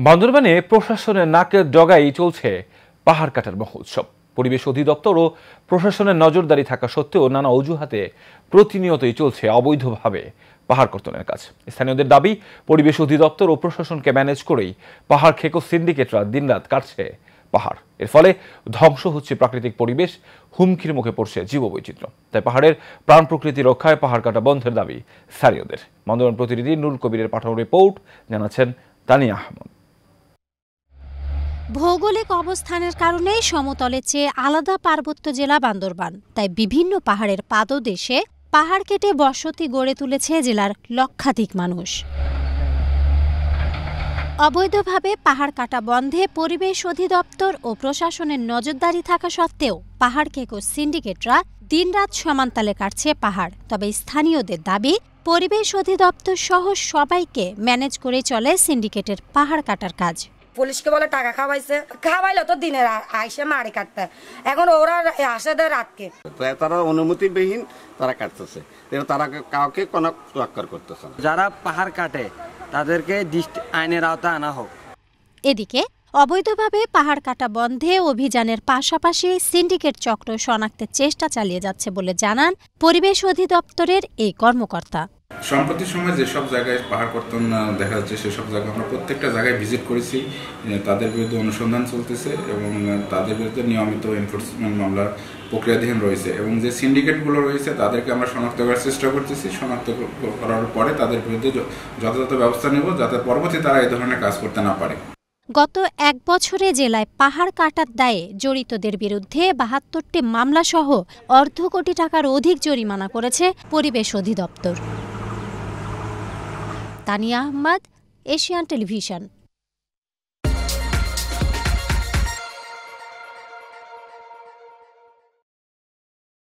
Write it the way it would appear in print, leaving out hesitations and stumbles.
বান্দরবানে প্রশাসনের নাকের ডগায় চলছে পাহাড় কাটার মহোৎসব। পরিবেশ অধিদপ্তর ও প্রশাসনের নজরদারি থাকা সত্ত্বেও নানা অজুহাতে প্রতিনিয়তই চলছে অবৈধভাবে পাহাড় কর্তনের কাজ। স্থানীয়দের দাবি, পরিবেশ অধিদপ্তর ও প্রশাসনকে ম্যানেজ করেই পাহাড় খেকো সিন্ডিকেটরা দিনরাত কাটছে পাহাড়। এর ফলে ধ্বংস হচ্ছে প্রাকৃতিক পরিবেশ, হুমকির মুখে পড়ছে জীববৈচিত্র্য। তাই পাহাড়ের প্রাণ প্রকৃতি রক্ষায় পাহাড় কাটা বন্ধের দাবি স্থানীয়দের। বান্দরবান প্রতিনিধি নুরুল কবিরের পাঠানো রিপোর্ট জানাচ্ছেন তানিয়া আহমদ। ভৌগোলিক অবস্থানের কারণে সমতলের চেয়ে আলাদা পার্বত্য জেলা বান্দরবান। তাই বিভিন্ন পাহাড়ের পাদদেশে পাহাড় কেটে বসতি গড়ে তুলেছে জেলার লক্ষাধিক মানুষ। অবৈধভাবে পাহাড় কাটা বন্ধে পরিবেশ অধিদপ্তর ও প্রশাসনের নজরদারি থাকা সত্ত্বেও পাহাড় খেকো সিন্ডিকেটরা দিনরাত সমানতালে কাটছে পাহাড়। তবে স্থানীয়দের দাবি, পরিবেশ অধিদপ্তর সহ সবাইকে ম্যানেজ করে চলে সিন্ডিকেটের পাহাড় কাটার কাজ। পুলিশকে বলে টাকা খাওয়াইলো তো দিনের আইসে মারি কাটতে, এখন ওরা আসে দেয় রাতকে। তারা অনুমতিবিহীন তারা কাটতেছে, তারা কাউকে কোনো তোয়াক্কা করতেছে না। যারা পাহাড় কাটে তাদেরকে আইনের আওতায় আনা হোক। এদিকে অবৈধভাবে পাহাড় কাটা বন্ধে অভিযানের পাশাপাশি সিন্ডিকেট চক্র শনাক্তের চেষ্টা চালিয়ে যাচ্ছে বলে জানান পরিবেশ অধিদপ্তরের এই কর্মকর্তা। সম্প্রতি সময় যেসব জায়গায় পাহাড় কর্তন দেখা যাচ্ছে সেসব জায়গায় আমরা প্রত্যেকটা জায়গায় ভিজিট করেছি। তাদের বিরুদ্ধে অনুসন্ধান চলতেছে এবং তাদের বিরুদ্ধে নিয়মিত এনফোর্সমেন্ট মামলা প্রক্রিয়াধীন রয়েছে এবং যে সিন্ডিকেটগুলো রয়েছে তাদেরকে আমরা শনাক্ত করার চেষ্টা করতেছি। শনাক্ত করার পরে তাদের বিরুদ্ধে যথাযথ ব্যবস্থা নেব, যাতে পরবর্তী তারা এই ধরনের কাজ করতে না পারে। গত এক বছরে জেলায় পাহাড় কাটার দায়ে জড়িতদের বিরুদ্ধে ৭২টি মামলাসহ অর্ধ কোটি টাকার অধিক জরিমানা করেছে পরিবেশ অধিদপ্তর। Tania Ahmed, Asian television.